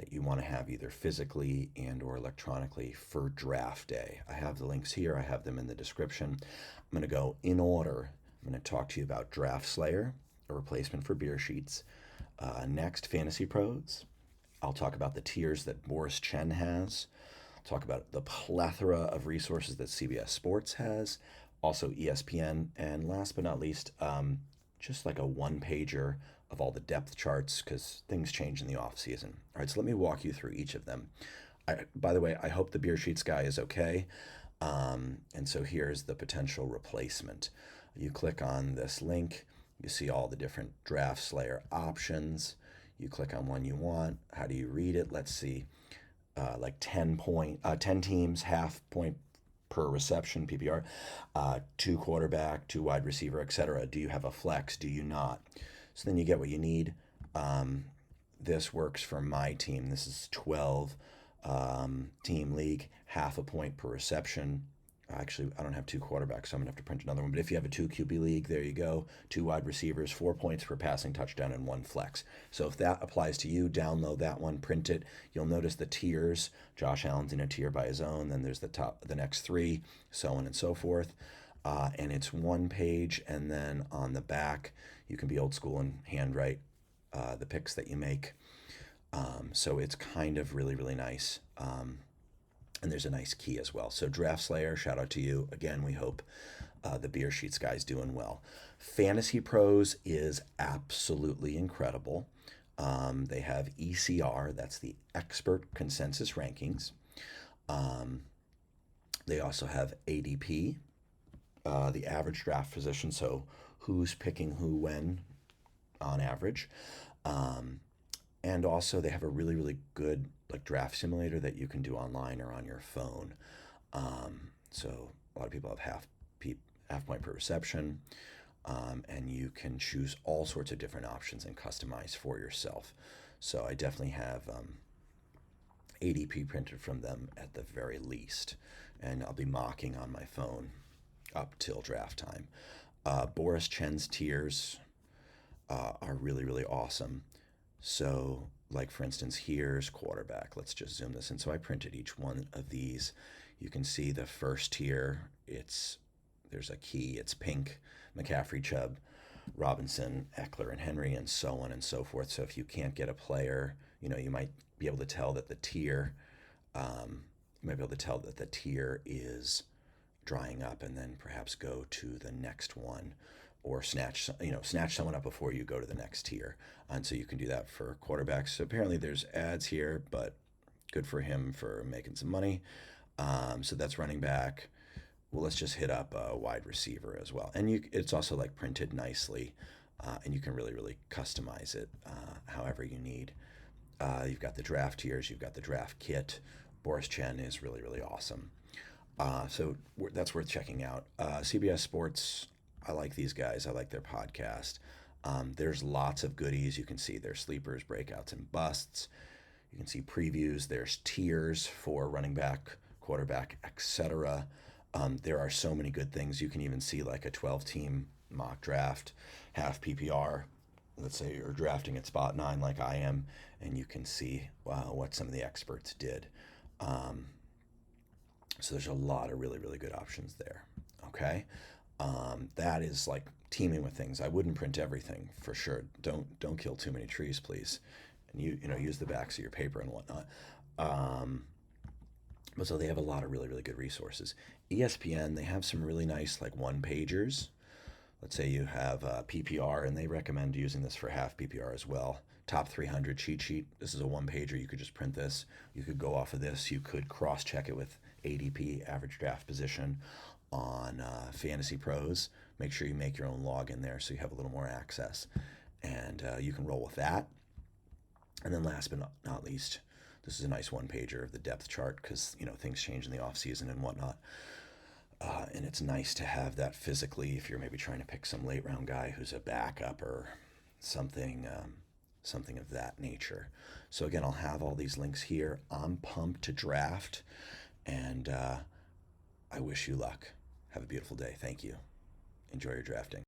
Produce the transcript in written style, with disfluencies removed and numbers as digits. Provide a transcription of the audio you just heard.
that you want to have either physically and or electronically for draft day. I have the links here. I have them in the description. I'm going to go in order. I'm going to talk to you about Draft Slayer, a replacement for BeerSheets. Next, Fantasy Pros. I'll talk about the tiers that BorisChen has. I'll talk about the plethora of resources that CBS Sports has, also ESPN, and last but not least, just like a one-pager of all the depth charts because things change in the off season. All right, so let me walk you through each of them. By the way, I hope the BeerSheets guy is okay. And so here's the potential replacement. You click on this link, you see all the different Draft Slayer options. You click on one you want. How do you read it? Let's see. Like 10 teams, half point per reception, PPR, two quarterback, two wide receiver, etc. Do you have a flex? Do you not? So then you get what you need. This works for my team. This is 12 team league, half a point per reception. Actually, I don't have two quarterbacks, so I'm going to have to print another one. But if you have a 2 QB league, there you go. Two wide receivers, 4 points per passing touchdown, and one flex. So if that applies to you, download that one, print it. You'll notice the tiers. Josh Allen's in a tier by his own. Then there's the next three, so on and so forth. And it's one page, and then on the back, you can be old school and handwrite the picks that you make. So it's kind of really, really nice. And there's a nice key as well. So Draft Slayer, shout out to you. Again, we hope the BeerSheets guy's doing well. Fantasy Pros is absolutely incredible. They have ECR, that's the Expert Consensus Rankings. They also have ADP, the average draft position, so who's picking who when on average. And also they have a really, really good like draft simulator that you can do online or on your phone. So a lot of people have half point per reception, and you can choose all sorts of different options and customize for yourself. So I definitely have ADP printed from them at the very least, and I'll be mocking on my phone up till draft time. BorisChen's tiers are really, really awesome. So, like for instance, here's quarterback. Let's just zoom this in. So I printed each one of these. You can see the first tier. There's a key. It's pink, McCaffrey, Chubb, Robinson, Eckler, and Henry, and so on and so forth. So if you can't get a player, you might be able to tell that the tier, is drying up, and then perhaps go to the next one, or snatch someone up before you go to the next tier. And so you can do that for quarterbacks. So apparently there's ads here, but good for him for making some money. So that's running back. Well, let's just hit up a wide receiver as well. And it's also like printed nicely, and you can really, really customize it however you need. You've got the draft tiers, you've got the draft kit. BorisChen is really, really awesome. So that's worth checking out. CBS Sports, I like these guys. I like their podcast. There's lots of goodies. You can see their sleepers, breakouts, and busts. You can see previews. There's tiers for running back, quarterback, etc. There are so many good things. You can even see like a 12-team mock draft, half PPR. Let's say you're drafting at spot 9 like I am, and you can see what some of the experts did. So there's a lot of really, really good options there. Okay. That is like teaming with things. I wouldn't print everything for sure. Don't kill too many trees, please. And use the backs of your paper and whatnot. But so they have a lot of really, really good resources. ESPN, they have some really nice like one pagers. Let's say you have PPR, and they recommend using this for half PPR as well. Top 300 cheat sheet. This is a one pager. You could just print this. You could go off of this. You could cross check it with ADP, average draft position, on Fantasy Pros. Make sure you make your own login there so you have a little more access, and you can roll with that. And then last but not least, this is a nice one pager of the depth chart because things change in the off season and whatnot. And it's nice to have that physically if you're maybe trying to pick some late round guy who's a backup or something of that nature. So again, I'll have all these links here. I'm pumped to draft, and I wish you luck. Have a beautiful day. Thank you. Enjoy your drafting.